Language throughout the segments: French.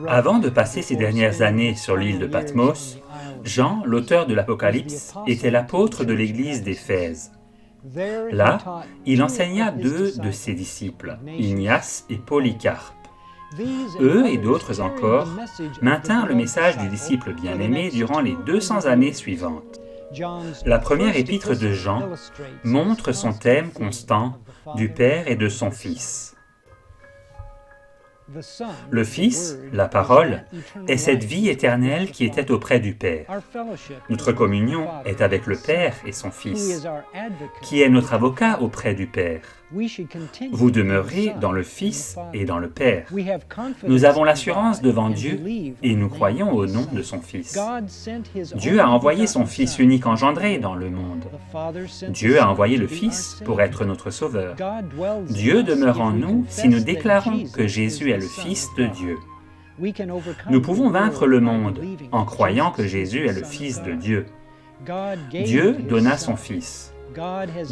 Avant de passer ses dernières années sur l'île de Patmos, Jean, l'auteur de l'Apocalypse, était l'apôtre de l'église d'Éphèse. Là, il enseigna deux de ses disciples, Ignace et Polycarpe. Eux et d'autres encore maintinrent le message du disciple bien-aimé durant les 200 années suivantes. La première épître de Jean montre son thème constant du Père et de son Fils. Le Fils, la parole, est cette vie éternelle qui était auprès du Père. Notre communion est avec le Père et son Fils, qui est notre avocat auprès du Père. Vous demeurez dans le Fils et dans le Père. Nous avons l'assurance devant Dieu et nous croyons au nom de son Fils. Dieu a envoyé son Fils unique engendré dans le monde. Dieu a envoyé le Fils pour être notre Sauveur. Dieu demeure en nous si nous déclarons que Jésus est le Fils de Dieu. Nous pouvons vaincre le monde en croyant que Jésus est le Fils de Dieu. Dieu donna son Fils.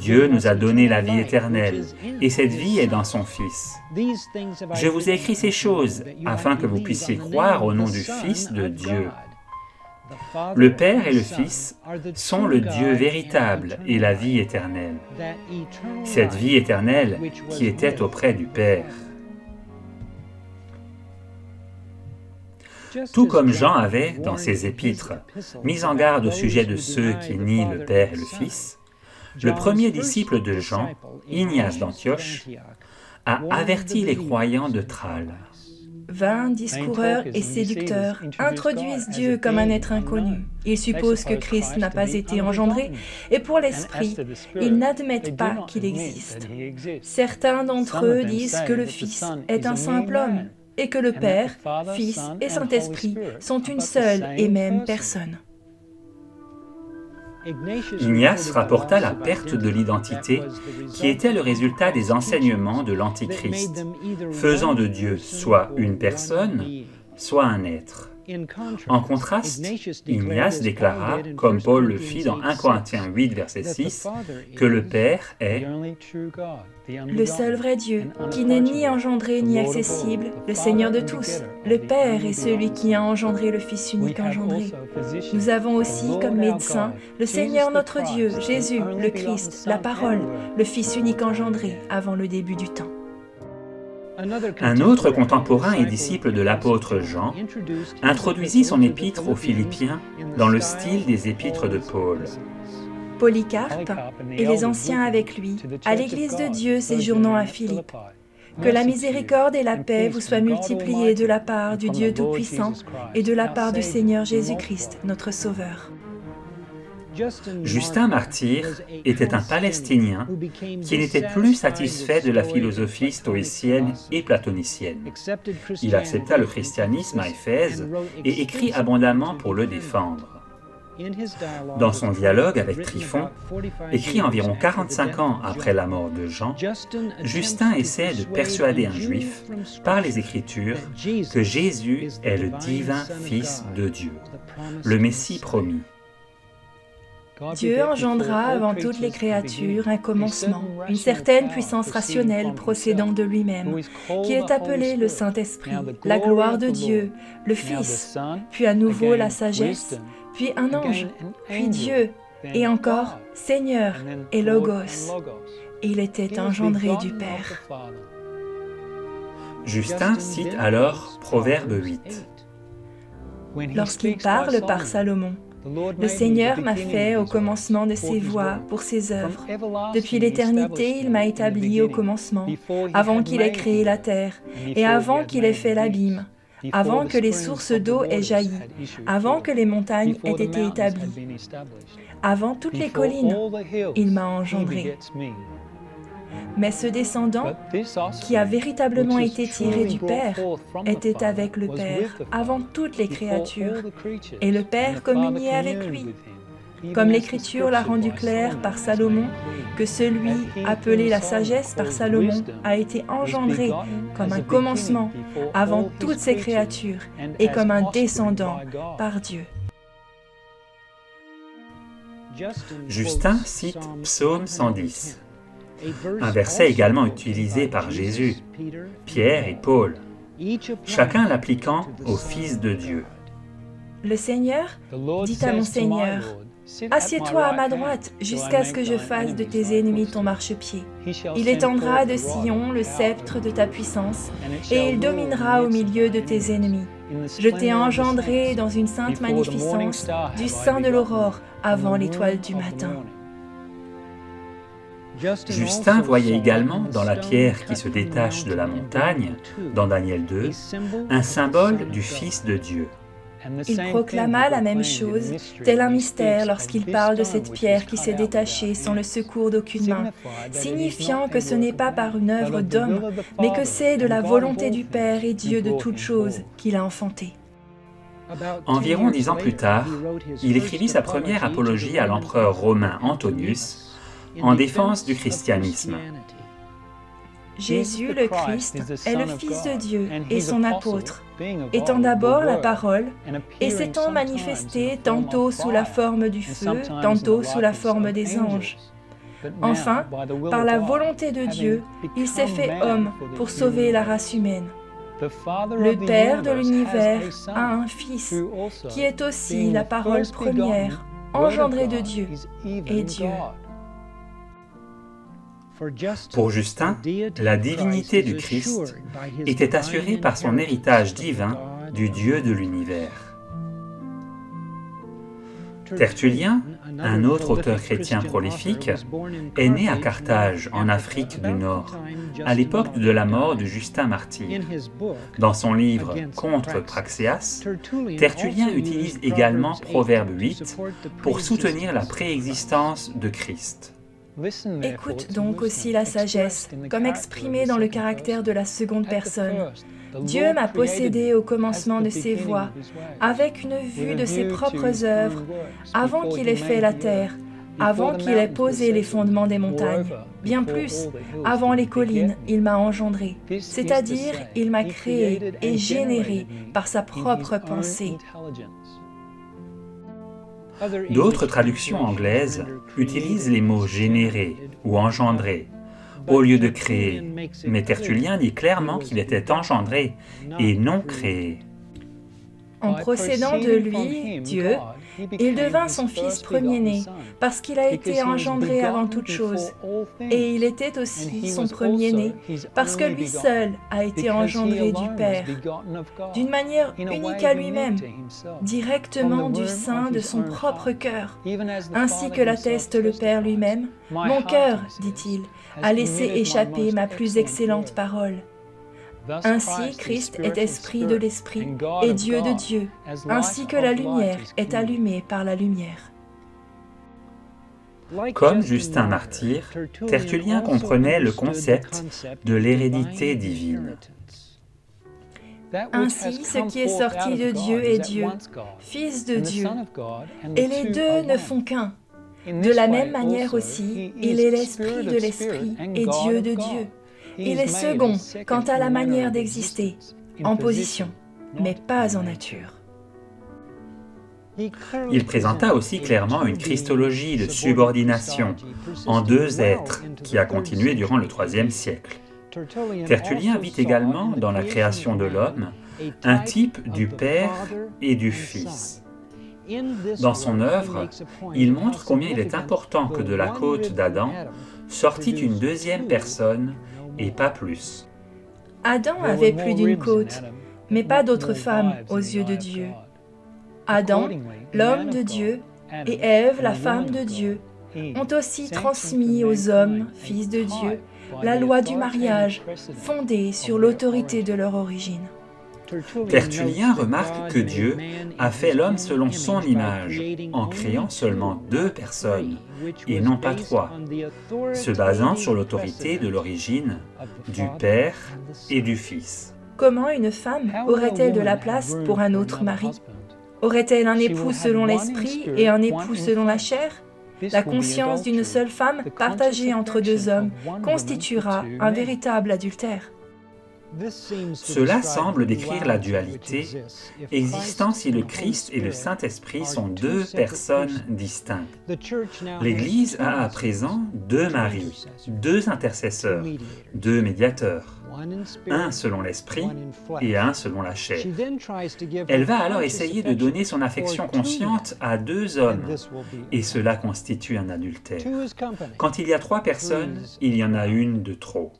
Dieu nous a donné la vie éternelle, et cette vie est dans son Fils. Je vous ai écrit ces choses afin que vous puissiez croire au nom du Fils de Dieu. Le Père et le Fils sont le Dieu véritable et la vie éternelle. Cette vie éternelle qui était auprès du Père. Tout comme Jean avait, dans ses épîtres, mis en garde au sujet de ceux qui nient le Père et le Fils, le premier disciple de Jean, Ignace d'Antioche, a averti les croyants de Tralles. Vains discoureurs et séducteurs introduisent Dieu comme un être inconnu. Ils supposent que Christ n'a pas été engendré, et pour l'Esprit, ils n'admettent pas qu'il existe. Certains d'entre eux disent que le Fils est un simple homme, et que le Père, Fils et Saint-Esprit sont une seule et même personne. Ignace rapporta la perte de l'identité qui était le résultat des enseignements de l'Antichrist, faisant de Dieu soit une personne, soit un être. En contraste, Ignace déclara, comme Paul le fit dans 1 Corinthiens 8, verset 6, que le Père est le seul vrai Dieu, qui n'est ni engendré ni accessible, le Seigneur de tous. Le Père est celui qui a engendré le Fils unique engendré. Nous avons aussi comme médecin le Seigneur notre Dieu, Jésus, le Christ, la parole, le Fils unique engendré avant le début du temps. Un autre contemporain et disciple de l'apôtre Jean introduisit son épître aux Philippiens dans le style des épîtres de Paul. Polycarpe et les anciens avec lui, à l'Église de Dieu séjournant à Philippe. Que la miséricorde et la paix vous soient multipliées de la part du Dieu Tout-Puissant et de la part du Seigneur Jésus-Christ, notre Sauveur. Justin Martyr était un Palestinien qui n'était plus satisfait de la philosophie stoïcienne et platonicienne. Il accepta le christianisme à Éphèse et écrit abondamment pour le défendre. Dans son dialogue avec Tryphon, écrit environ 45 ans après la mort de Jean, Justin essaie de persuader un juif, par les Écritures, que Jésus est le divin Fils de Dieu, le Messie promis. Dieu engendra avant toutes les créatures un commencement, une certaine puissance rationnelle procédant de lui-même, qui est appelée le Saint-Esprit, la gloire de Dieu, le Fils, puis à nouveau la sagesse, puis un ange, puis Dieu, et encore Seigneur et Logos. Il était engendré du Père. Justin cite alors Proverbe 8. Lorsqu'il parle par Salomon, le Seigneur m'a fait au commencement de ses voies pour ses œuvres. Depuis l'éternité, il m'a établi au commencement, avant qu'il ait créé la terre, et avant qu'il ait fait l'abîme, avant que les sources d'eau aient jailli, avant que les montagnes aient été établies, avant toutes les collines, il m'a engendré. Mais ce descendant, qui a véritablement été tiré du Père, était avec le Père avant toutes les créatures, et le Père communiait avec lui. Comme l'Écriture l'a rendu clair par Salomon, que celui appelé la sagesse par Salomon a été engendré comme un commencement avant toutes ces créatures, et comme un descendant par Dieu. Justin cite Psaume 110. Un verset également utilisé par Jésus, Pierre et Paul. chacun l'appliquant au Fils de Dieu. Le Seigneur dit à mon Seigneur, « Assieds-toi à ma droite, jusqu'à ce que je fasse de tes ennemis ton marchepied. Il étendra de Sion le sceptre de ta puissance, et il dominera au milieu de tes ennemis. Je t'ai engendré dans une sainte magnificence, du sein de l'aurore, avant l'étoile du matin. » Justin voyait également dans la pierre qui se détache de la montagne, dans Daniel 2, un symbole du Fils de Dieu. Il proclama la même chose, tel un mystère lorsqu'il parle de cette pierre qui s'est détachée sans le secours d'aucune main, signifiant que ce n'est pas par une œuvre d'homme, mais que c'est de la volonté du Père et Dieu de toutes choses qu'il a enfanté. Environ 10 ans plus tard, il écrivit sa première apologie à l'empereur romain Antonius, en défense du christianisme. Jésus le Christ est le Fils de Dieu et son apôtre, étant d'abord la parole, et s'étant manifesté tantôt sous la forme du feu, tantôt sous la forme des anges. Enfin, par la volonté de Dieu, il s'est fait homme pour sauver la race humaine. Le Père de l'univers a un Fils, qui est aussi la parole première, engendrée de Dieu et Dieu. Pour Justin, la divinité du Christ était assurée par son héritage divin du Dieu de l'univers. Tertullien, un autre auteur chrétien prolifique, est né à Carthage, en Afrique du Nord, à l'époque de la mort de Justin Martyr. Dans son livre Contre Praxéas, Tertullien utilise également Proverbe 8 pour soutenir la préexistence de Christ. Écoute donc aussi la sagesse, comme exprimée dans le caractère de la seconde personne. Dieu m'a possédé au commencement de ses voies, avec une vue de ses propres œuvres, avant qu'il ait fait la terre, avant qu'il ait posé les fondements des montagnes. Bien plus, avant les collines, il m'a engendré, c'est-à-dire il m'a créé et généré par sa propre pensée. D'autres traductions anglaises utilisent les mots « générer » ou « engendrer » au lieu de « créer », mais Tertullien dit clairement qu'il était engendré et non créé. En procédant de lui, Dieu, il devint son fils premier-né, parce qu'il a été engendré avant toute chose. Et il était aussi son premier-né, parce que lui seul a été engendré du Père, d'une manière unique à lui-même, directement du sein de son propre cœur. Ainsi que l'atteste le Père lui-même, « Mon cœur, dit-il, a laissé échapper ma plus excellente parole. » Ainsi, Christ est esprit de l'esprit et Dieu de Dieu, ainsi que la lumière est allumée par la lumière. Comme Justin Martyr, Tertullien comprenait le concept de l'hérédité divine. Ainsi, ce qui est sorti de Dieu est Dieu, Fils de Dieu, et les deux ne font qu'un. De la même manière aussi, il est l'esprit de l'esprit et Dieu de Dieu. Il est second quant à la manière d'exister, en position, mais pas en nature. Il présenta aussi clairement une christologie de subordination en deux êtres qui a continué durant le IIIe siècle. Tertullien vit également dans la création de l'homme un type du Père et du Fils. Dans son œuvre, il montre combien il est important que de la côte d'Adam sortit une deuxième personne et pas plus. Adam avait plus d'une côte, mais pas d'autre femme aux yeux de Dieu. Adam, l'homme de Dieu, et Ève, la femme de Dieu, ont aussi transmis aux hommes, fils de Dieu, la loi du mariage, fondée sur l'autorité de leur origine. Tertullien remarque que Dieu a fait l'homme selon son image, en créant seulement deux personnes, et non pas trois, se basant sur l'autorité de l'origine du Père et du Fils. Comment une femme aurait-elle de la place pour un autre mari? Aurait-elle un époux selon l'esprit et un époux selon la chair? La conscience d'une seule femme partagée entre deux hommes constituera un véritable adultère. Cela semble décrire la dualité existant si le Christ et le Saint-Esprit sont deux personnes distinctes. L'Église a à présent deux maris, deux intercesseurs, deux médiateurs. un selon l'esprit et un selon la chair. Elle va alors essayer de donner son affection consciente à 2 hommes, et cela constitue un adultère. Quand il y a 3 personnes, il y en a une de trop.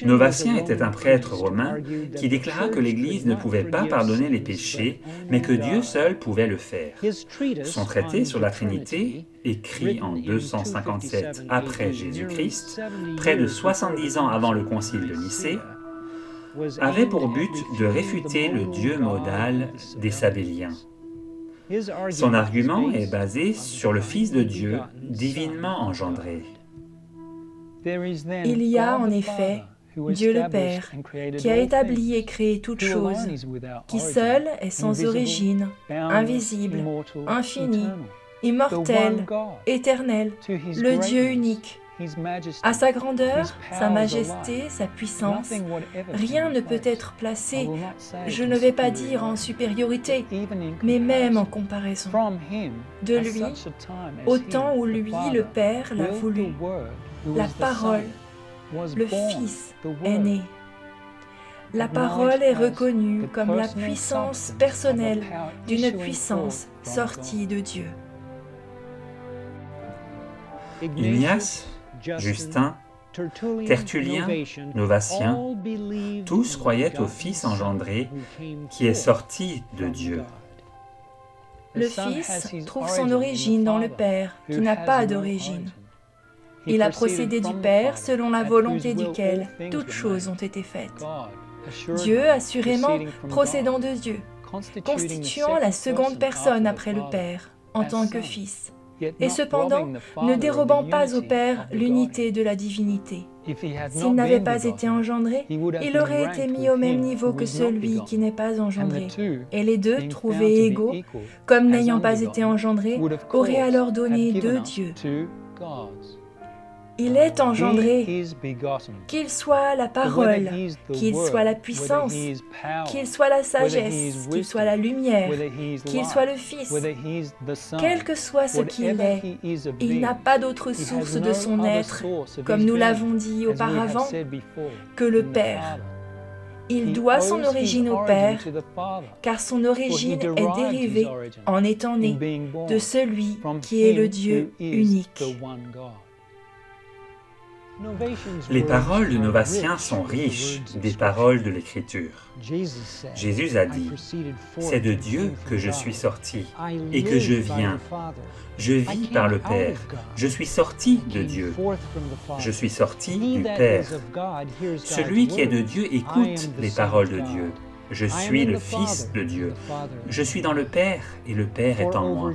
Novatien était un prêtre romain qui déclara que l'Église ne pouvait pas pardonner les péchés, mais que Dieu seul pouvait le faire. Son traité sur la Trinité, écrit en 257 après Jésus-Christ, près de 70 ans avant le concile de Nicée, avait pour but de réfuter le Dieu modal des Sabéliens. Son argument est basé sur le Fils de Dieu, divinement engendré. Il y a en effet Dieu le Père, qui a établi et créé toutes choses, qui seul est sans origine, invisible, infini, immortel, éternel, le Dieu unique. À sa grandeur, sa majesté, sa puissance, rien ne peut être placé, je ne vais pas dire en supériorité, mais même en comparaison. De lui, au temps où lui, le Père, l'a voulu, la parole, le Fils, est né. La parole est reconnue comme la puissance personnelle d'une puissance sortie de Dieu. Ignace, Justin, Tertullien, Novatien, tous croyaient au Fils engendré qui est sorti de Dieu. Le Fils trouve son origine dans le Père, qui n'a pas d'origine. Il a procédé du Père selon la volonté duquel toutes choses ont été faites. Dieu, assurément, procédant de Dieu, constituant la seconde personne après le Père, en tant que Fils, et cependant ne dérobant pas au Père l'unité de la divinité. S'il n'avait pas été engendré, il aurait été mis au même niveau que celui qui n'est pas engendré, et les deux, trouvés égaux, comme n'ayant pas été engendrés, auraient alors donné 2 dieux. Il est engendré, qu'il soit la parole, qu'il soit la puissance, qu'il soit la sagesse, qu'il soit la lumière, qu'il soit le Fils. Quel que soit ce qu'il est, il n'a pas d'autre source de son être, comme nous l'avons dit auparavant, que le Père. Il doit son origine au Père, car son origine est dérivée, en étant né, de celui qui est le Dieu unique. Les paroles de Novatien sont riches des paroles de l'Écriture. Jésus a dit, « C'est de Dieu que je suis sorti et que je viens. Je vis par le Père. Je suis sorti de Dieu. Je suis sorti du Père. Celui qui est de Dieu écoute les paroles de Dieu. Je suis le Fils de Dieu. Je suis dans le Père et le Père est en moi. »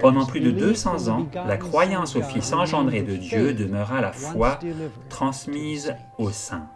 Pendant plus de 200 ans, la croyance au Fils engendré de Dieu demeura la foi transmise aux saints.